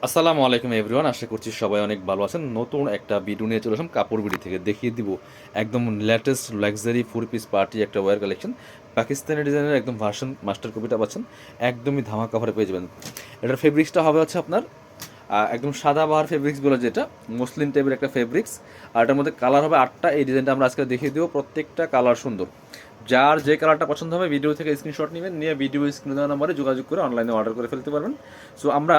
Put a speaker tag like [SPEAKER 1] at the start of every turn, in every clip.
[SPEAKER 1] আসসালামু আলাইকুম এভরিওয়ান, আশা করছি সবাই অনেক ভালো আছেন। নতুন একটা ভিডিও নিয়ে চলে আসলাম কাপড় বিডি থেকে। দেখিয়ে দিব একদম লেটেস্ট লাক্সারি 4 পিস পার্টি একটা ওয়্যার কালেকশন। পাকিস্তানি ডিজাইনের একদম ভার্সন মাস্টার কপিটা পাচ্ছেন, একদমই ধামাকা কাপড়ে পেয়ে যাবেন। এটার ফেব্রিক্সটা হবে হচ্ছে আপনার একদম সাদা বাহার ফেব্রিক্স বলে যেটা মসলিন টাইপের একটা ফেব্রিক্স। আর এটার মধ্যে কালার হবে 8টা। এই ডিজাইনটা আমরা আজকে দেখিয়ে দেবো, প্রত্যেকটা কালার সুন্দর। যার যে কালারটা পছন্দ হবে ভিডিও থেকে স্ক্রিনশট নেবেন, নিয়ে ভিডিও স্ক্রিনে দেওয়া নাম্বারে যোগাযোগ করে অনলাইনে অর্ডার করে ফেলতে পারবেন। সো আমরা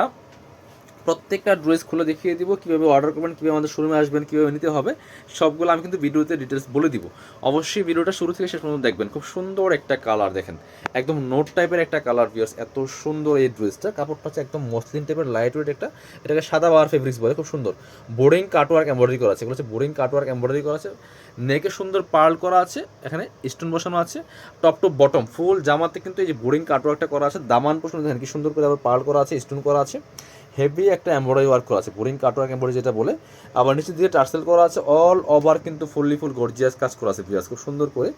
[SPEAKER 1] প্রত্যেকটা ড্রেস খুলে দেখিয়ে দিব, কীভাবে অর্ডার করবেন, কীভাবে আমাদের শোরুমে আসবেন, কীভাবে নিতে হবে, সবগুলো আমি কিন্তু ভিডিওতে ডিটেলস বলে দিব। অবশ্যই ভিডিওটা শুরু থেকে শেষ পর্যন্ত দেখবেন। খুব সুন্দর একটা কালার দেখেন, একদম নোট টাইপের একটা কালার ভিউয়ার্স। এত সুন্দর এই ড্রেসটা, কাপড়টা হচ্ছে একদম মসলিন টাইপের লাইট ওয়েট একটা, এটাকে সাদা বাহার ফেব্রিক্স বলে। খুব সুন্দর বোরিং কাটওয়ার্ক এমব্রয়ডারি করা আছে, এগুলো হচ্ছে বোরিং কাটওয়ার্ক এমব্রয়ডারি করা আছে। নেকে সুন্দর পার্ল করা আছে, এখানে স্টোন বসানো আছে। টপ টু বটম ফুল জামাতে কিন্তু এই যে বোরিং কাটওয়ার্কটা করা আছে। দামান পোষণ দেখেন কি সুন্দর করে আবার পার্ল করা আছে, স্টোন করা আছে। হেভি একটা এমব্রয়ডারি ওয়ার্ক করা আছে, বোরিং কাটওয়ার্ক এমব্রয়ডারি যেটা বলে। আবার নিচে দিয়ে টার্সেল করা আছে, অল ওভার কিন্তু ফুল গর্জিয়াস কাজ করা আছে ভিউয়ার্স, খুব সুন্দর করে।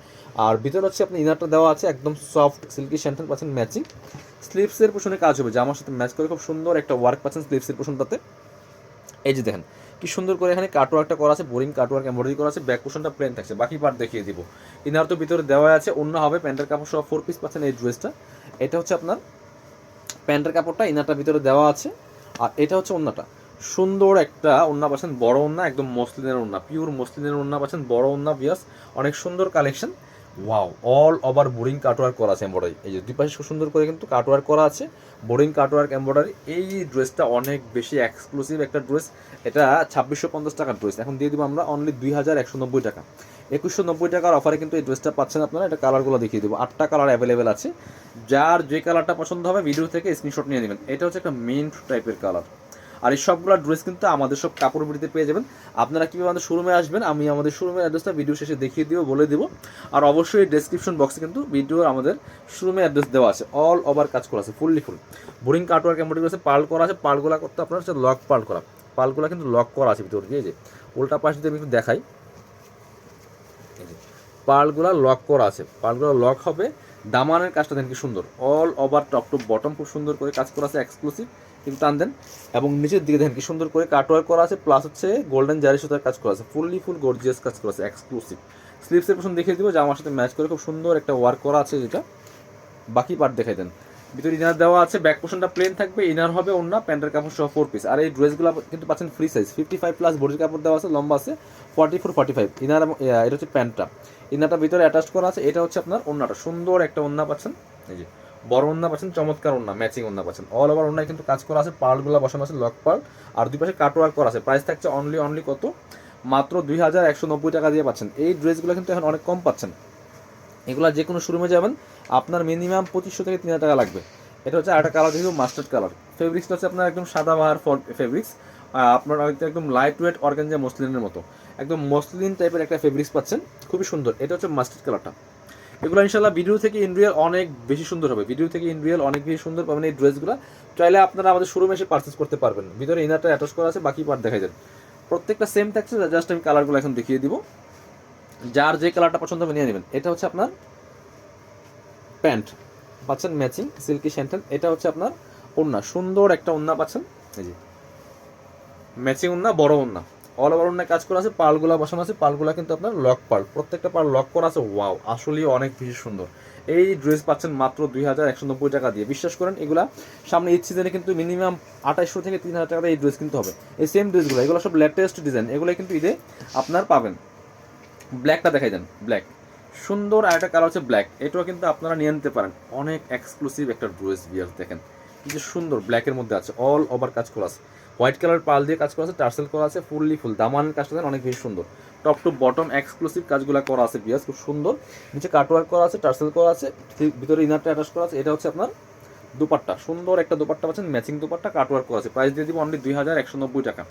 [SPEAKER 1] আর ভিতরে হচ্ছে আপনি ইনারটা দেওয়া আছে একদম সফট সিল্কি শ্যান্টেল পাচ্ছেন ম্যাচিং। স্লিভসের পোষণে কাজ হবে, জামার সাথে ম্যাচ করে খুব সুন্দর একটা ওয়ার্ক পাচ্ছেন স্লিভসের পোষণটাতে। এই যে দেখেন কি সুন্দর করে এখানে কাটওয়ার্কটা করা আছে, বোরিং কাটওয়ার্ক এমব্রয়ডারি করা আছে। ব্যাক পোষণটা প্লেন থাকছে, বাকি পার্ট দেখিয়ে দিব। ইনার তো ভিতরে দেওয়া আছে, অন্য হবে প্যান্টের কাপড় সহ 4 পিস পাচ্ছেন এই ড্রেসটা। এটা হচ্ছে আপনার প্যান্টের কাপড়টা, ইনারটা ভিতরে দেওয়া আছে। আর এটা হচ্ছে ওন্নাটা, সুন্দর একটা ওন্না পাচ্ছেন, বড় ওন্না, একদম মসলিনের ওন্না, পিওর মসলিনের ওন্না পাচ্ছেন, বড় ওন্না বিয়াস। অনেক সুন্দর collection. Wow, all over boring cutwork করা আছে এমব্রয়ডারি। এই যে দুই পাশে খুব সুন্দর করে কিন্তু কাটওয়ার্ক করা আছে, বোরিং কাটওয়ার্ক এমব্রয়ডারি। এই ড্রেসটা অনেক বেশি এক্সক্লুসিভ একটা ড্রেস। এটা 2650 টাকার ড্রেস, এখন দিয়ে দিব আমরা অনলি 2190 টাকা। 2190 টাকার অফারে কিন্তু এই ড্রেসটা পাচ্ছেন আপনারা। এটা কালারগুলো দেখিয়ে দেবো, 8টা কালার অ্যাভেলেবেল আছে। যার যে কালারটা পছন্দ হবে ভিডিও থেকে স্ক্রিনশট নিয়ে নেবেন। এটা হচ্ছে একটা মিন্ট টাইপের কালার। আর এই সবগুলো ড্রেস কিন্তু আমাদের সব কাপড় বিড়িতে পেয়ে যাবেন। আপনারা কীভাবে আমাদের শোরুমে আসবেন, আমি আমাদের শোরুমের অ্যাড্রেসটা ভিডিও শেষে দেখিয়ে দিব, বলে দিব। আর অবশ্যই ডেসক্রিপশন বক্সে কিন্তু ভিডিওর আমাদের শোরুমের অ্যাড্রেস দেওয়া আছে। অল ওভার কাজ করা আছে, ফুল বোরিং কাটওয়ার্ক এমব্রয়ডারি আছে, পার্ল করা আছে। পার্লগুলো করতে আপনার হচ্ছে লক পার্ল করা, পার্লগুলো কিন্তু লক করা আছে ভিতর দিয়ে। যে উল্টা পাশ দিয়ে আমি একটু দেখাই, পার্লগুলো লক করা আছে, পার্লগুলো লক হবে। দামানের কাজটা দেখেন কি সুন্দর, all over top to bottom খুব সুন্দর করে কাজ করা আছে, এক্সক্লুসিভ কিন্তু টান দেন। এবং নিচের দিকে দেখেন কি সুন্দর করে কাটওয়ার্ক করা আছে, প্লাস হচ্ছে গোল্ডেন জারি সুতার কাজ করা আছে, ফুল গর্জিয়াস কাজ করা আছে, এক্সক্লুসিভ। স্লিভসের পোর্শন দেখিয়ে দিব, জামার সাথে ম্যাচ করে খুব সুন্দর একটা ওয়ার্ক করা আছে যেটা। বাকি পার্ট দেখাই দেন। ভিতরে ইনার দেওয়া আছে, ব্যাক পোর্শনটা প্লেন থাকবে, ইনার হবে অন্য প্যান্টের কাপড় সহ 4 পিস। আর এই ড্রেসগুলো কিন্তু পাচ্ছেন ফ্রি সাইজ, 55+ বডির কাপড় দেওয়া আছে, লম্বা আছে 44-45 ইনার। এবং এটা হচ্ছে প্যান্টটা, ইনারটা ভিতরে অ্যাটাচ করা আছে। এটা হচ্ছে আপনার ওন্নাটা, সুন্দর একটা ওন্না পাচ্ছেন। এই যে বড় ওন্না পাচ্ছেন, চমৎকার ওন্না, ম্যাচিং ওন্না পাচ্ছেন। অল ওভার ওন্নায় কিন্তু কাজ করা আছে, পার্লগুলো বসানো আছে লক পার্ল। আর দুই পাশে কাটওয়ার্ক করা আছে। প্রাইস থাকছে অনলি কত, মাত্র 2190 টাকা দিয়ে পাচ্ছেন। এই ড্রেসগুলো কিন্তু এখন অনেক কম পাচ্ছেন। এগুলো যে কোনো শোরুমে যাবেন আপনার মিনিমাম 2500 থেকে 3000 টাকা লাগবে। এটা হচ্ছে আরেকটা কালার দেখব, মাস্টার্ড কালার। ফেব্রিক্সটা হচ্ছে আপনার একদম সাদা বাহার ফেব্রিক্স। আপনার একদম লাইট ওয়েট অর্গানজা মসলিনের মতো, একদম মসলিন টাইপের একটা ফেব্রিক্স পাচ্ছেন, খুবই সুন্দর। এটা হচ্ছে মাস্টার্ড কালারটা। এগুলো ইনশাল্লাহ ভিডিও থেকে ইন রিয়েল অনেক বেশি সুন্দর হবে, ভিডিও থেকে ইন রিয়েল অনেক বেশি সুন্দর পাবেন এই ড্রেসগুলো। চাইলে আপনারা আমাদের শোরুমে এসে পারচেস করতে পারবেন। ভিতরে ইনারটা অ্যাটাচ করা আছে, বাকি পার্ট দেখা যায় প্রত্যেকটা সেম থাকছে। জাস্ট আমি কালারগুলো এখন দেখিয়ে দিব, যার যে কালারটা পছন্দ হবে নিয়ে নেবেন। এটা হচ্ছে আপনার প্যান্ট পাচ্ছেন ম্যাচিং সিল্কি শ্যান্টেল। এটা হচ্ছে আপনার ওন্না, সুন্দর একটা ওন্না পাচ্ছেন। এই যে ম্যাচিং ওন্না, বড় ওন্না, অল ওভার ওন্নায় কাজ করা আছে, পার্লগুলা বসানো আছে। পার্লগুলা কিন্তু আপনার লক পার্ল, প্রত্যেকটা পার্ল লক করা আছে। ওয়াও, আসলেই অনেক বেশি সুন্দর। এই ড্রেস পাচ্ছেন মাত্র 2190 টাকা দিয়ে। বিশ্বাস করেন, এগুলা সামনে ঈদ সিজনে কিন্তু মিনিমাম 2800 থেকে 3000 টাকা এই ড্রেস কিন্তু হবে। এই সেম ড্রেসগুলো, এগুলো সব লেটেস্ট ডিজাইন, এগুলো কিন্তু ঈদে আপনার পাবেন। ব্ল্যাকটা দেখাই দেন, ব্ল্যাক সুন্দর। আর একটা কালার হচ্ছে ব্ল্যাক, এটাও কিন্তু আপনারা নিয়ে নিতে পারেন। অনেক এক্সক্লুসিভ একটা ড্রেস বিয়ার, দেখেন কি যে সুন্দর, ব্ল্যাকের মধ্যে আছে, অল ওভার কাজ করা আছে, হোয়াইট কালার পাল দিয়ে কাজ করা আছে, টার্সেল করা আছে, ফুল দামানের কাজটা দেন অনেক বেশি সুন্দর। টপ টু বটম এক্সক্লুসিভ কাজগুলো করা আছে বিয়াস, খুব সুন্দর। নিচে কাটওয়ার্ক করা আছে, টার্সেল করা আছে, ভিতরে ইনারটা অ্যাটাচ করা আছে। এটা হচ্ছে আপনার দুপাট্টা, সুন্দর একটা দুপাট্টা পাচ্ছেন, ম্যাচিং দুপাট্টা, কাটওয়ার্ক করা আছে। প্রাইস দিয়ে দিব অনলি 2190 টাকা।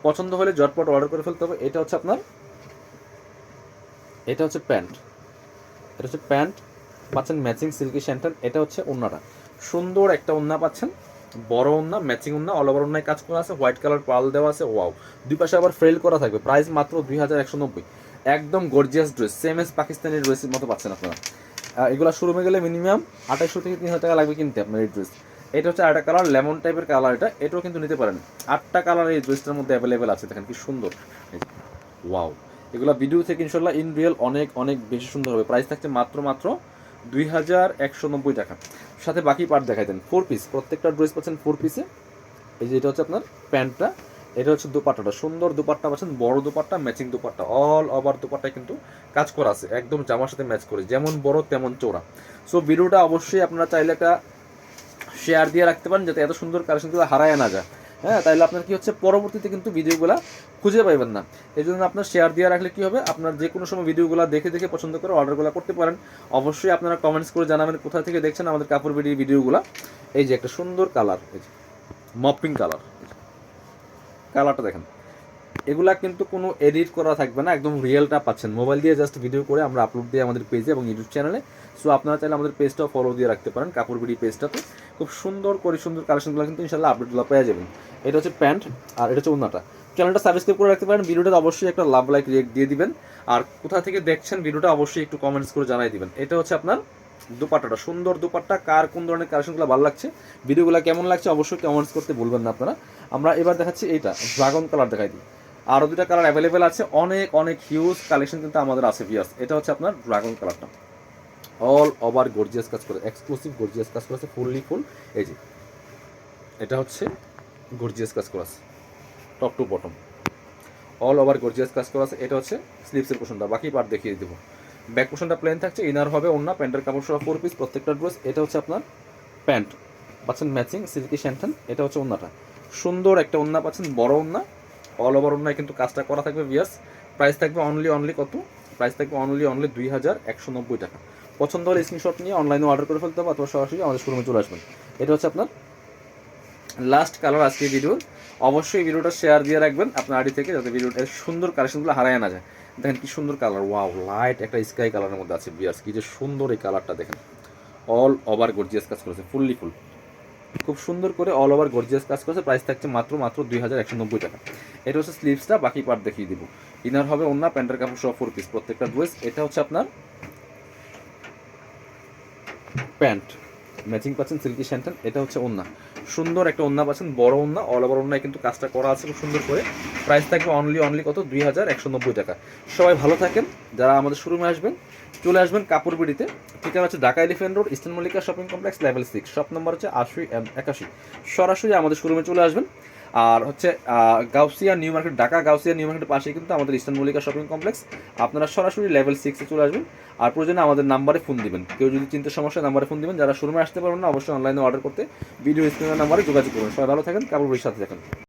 [SPEAKER 1] পছন্দ হলে ঝটপট অর্ডার করে ফেলতে হবে। এটা হচ্ছে আপনার, এটা হচ্ছে প্যান্ট, এটা হচ্ছে প্যান্ট পাচ্ছেন ম্যাচিং সিল্কি শ্যান্টেল। এটা হচ্ছে ওন্নাটা, সুন্দর একটা ওন্না পাচ্ছেন, বড় ওন্না, ম্যাচিং ওন্না, অল ওভার ওন্নায় কাজ করা আছে, হোয়াইট কালার পার্ল দেওয়া আছে। ওয়াও, দুই পাশে আবার ফ্রেল করা থাকবে। প্রাইস মাত্র 2190। একদম gorgeous dress, same S Pakistani ড্রেসের মতো পাচ্ছেন আপনারা। এগুলো শোরুমে গেলে মিনিমাম 2800 থেকে 3000 টাকা লাগবে কিনতে আপনার এই ড্রেস। এটা হচ্ছে আরেকটা কালার, লেমন টাইপের কালার, এটাও কিন্তু নিতে পারেন। 8টা কালার এই ড্রেসটার মধ্যে অ্যাভেলেবেল আছে, দেখেন কি সুন্দর। ওয়াও, এগুলো ভিডিও থেকে ইনশাল্লাহ ইন রিয়েল অনেক অনেক বেশি সুন্দর হবে। প্রাইস থাকছে মাত্র 2190 টাকা। সাথে বাকি পার্ট দেখাই দেন। 4 পিস, প্রত্যেকটা ড্রেস পাচ্ছেন 4 পিসে। এই যে এটা হচ্ছে আপনার প্যান্টটা, এটা হচ্ছে দুপাট্টাটা, সুন্দর দুপাট্টা পাচ্ছেন, বড় dupatta, matching dupatta, all over দুপাট্টায় কিন্তু কাজ করা আছে, একদম জামার সাথে ম্যাচ করে, যেমন বড় তেমন চওড়া। সো ভিডিওটা অবশ্যই আপনারা চাইলে একটা শেয়ার দিয়ে রাখতে পারেন, যাতে এত সুন্দর কালেকশনগুলো হারায় না যায়। হ্যাঁ, তাইলে আপনার কি হচ্ছে পরবর্তীতে কিন্তু ভিডিওগুলো খুঁজে পাইবেন না। এই জন্য আপনার শেয়ার দিয়ে রাখলে কি হবে, আপনার যে কোনো সময় ভিডিওগুলো দেখে দেখে পছন্দ করে অর্ডারগুলো করতে পারেন। অবশ্যই আপনারা কমেন্টস করে জানাবেন কোথা থেকে দেখছেন আমাদের কাপড় বিডি ভিডিওগুলো। এই যে একটা সুন্দর কালার, এই যে মপিং কালার, কালারটা দেখেন। এগুলা কিন্তু কোনো এডিট করা থাকবে না, একদম রিয়েলটা পাচ্ছেন। মোবাইল দিয়ে জাস্ট ভিডিও করে আমরা আপলোড দিই আমাদের পেজে এবং ইউটিউব চ্যানেলে। সো আপনারা চাইলে আমাদের পেজটাও ফলো দিয়ে রাখতে পারেন, কাপড় বিডি পেজটাতে খুব সুন্দর করে সুন্দর কালেকশনগুলো কিন্তু ইনশাল্লাহ আপডেটগুলো পেয়ে যাবেন। এটা হচ্ছে প্যান্ট আর এটা হচ্ছে ওড়নাটা। চ্যানেলটা সাবস্ক্রাইব করে রাখতে পারেন, ভিডিওটা অবশ্যই একটা লাভ লাইক রিয়েক্ট দিয়ে দিবেন। আর কোথা থেকে দেখছেন ভিডিওটা অবশ্যই একটু কমেন্টস করে জানাই দিবেন। এটা হচ্ছে আপনার দুপাট্টাটা, সুন্দর দুপাট্টা। কার কোন ধরনের কালেকশনগুলো ভালো লাগছে, ভিডিওগুলো কেমন লাগছে অবশ্যই কমেন্টস করতে ভুলবেন না আপনারা। আমরা এবার দেখাচ্ছি এইটা ড্রাগন কালার, দেখাই দিই। আরও দুটা কালার অ্যাভেলেবেল আছে, অনেক অনেক হিউজ কালেকশন কিন্তু আমাদের আছে ভিউয়ার্স। এটা হচ্ছে আপনার ড্রাগন কালারটা, অল ওভার গর্জিয়াস কাজ করে, এক্সক্লুসিভ গর্জিয়াস কাজ করেছে, ফুললি ফুল। এই যে এটা হচ্ছে গর্জিয়াস কাজ করা আছে, top to bottom all over gorgeous কাজ করা আছে। এটা হচ্ছে স্লিভসের পোর্শনটা, বাকি পার্ট দেখিয়ে দেবো। ব্যাক পোর্শনটা প্লেন থাকছে, ইনার হবে ওন্না, প্যান্টের কাপড় সহ 4 পিস প্রত্যেকটা ড্রেস। এটা হচ্ছে আপনার প্যান্ট পাচ্ছেন ম্যাচিং সিল্কি শ্যান্টন। এটা হচ্ছে ওন্নাটা, সুন্দর একটা ওন্না পাচ্ছেন, বড় ওন্না, অল ওভার ওন্নায় কিন্তু কাজটা করা থাকবে ভিউয়ার্স। প্রাইস থাকবে অনলি কত, প্রাইস থাকবে অনলি 2190 টাকা। পছন্দ হলে স্ক্রিনশট নিয়ে অনলাইনে অর্ডার করে ফেলতে হবে অথবা সরাসরি আমাদের শোরুমে চলে আসবেন। এটা হচ্ছে আপনার লাস্ট কালার আজকে ভিডিও। অবশ্যই ভিডিওটা শেয়ার দিয়ে রাখবেন আপনার আইডি থেকে, যাতে ভিডিওটা সুন্দর কালেকশনগুলো হারায় না যায়। দেখেন কি সুন্দর কালার, ওয়াও, লাইট একটা স্কাই কালারের মধ্যে আছে ভিউয়ার্স, কি যে সুন্দর এই কালারটা দেখেন। অল ওভার গর্জিয়াস কাজ করেছে, ফুললি ফুল, খুব সুন্দর করে অল ওভার গর্জিয়াস কাজ করেছে। প্রাইস থাকছে মাত্র 2190 টাকা। এটা হচ্ছে স্লিভসটা, বাকি পার্ট দেখিয়ে দিব। ইনার হবে ওন্না, প্যান্টের কাপড় সহ 4 পিস প্রত্যেকটা ড্রেস। এটা হচ্ছে আপনার প্যান্ট, ম্যাচিং পাচ্ছেন সিল্কি শ্যান্টন। এটা হচ্ছে ওন্না, সুন্দর একটা ওন্না পাচ্ছেন, বড় ওন্না, অল ওভার ওন্নায় কিন্তু কাজটা করা আছে খুব সুন্দর করে। প্রাইস থাকবে অনলি কত, 2190 টাকা। সবাই ভালো থাকেন। যারা আমাদের শোরুমে আসবেন চলে আসবেন কাপড় বিডিতে। ঠিকানা হচ্ছে Dhaka elephant road, eastern Mallika shopping complex, level 6, shop number হচ্ছে 8081। সরাসরি আমাদের শোরুমে চলে আসবেন। আর হচ্ছে Gausia new market, Dhaka Gausia new মার্কেটের পাশেই কিন্তু আমাদের ইস্টার্ন মল্লিকা শপিং কমপ্লেক্স। আপনারা সরাসরি লেভেল 6-এ চলে আসবেন। আর প্রয়োজনে আমাদের নাম্বারে ফোন দিবেন, কেউ যদি চিন্তার সমস্যা নাম্বারে ফোন দিবেন। যারা শোরুমে আসতে পারবেন না অবশ্যই অনলাইনে অর্ডার করতে ভিডিও স্ক্রিনের নাম্বারে যোগাযোগ করুন। সবাই ভালো থাকেন, কাপড় সাথে থাকেন।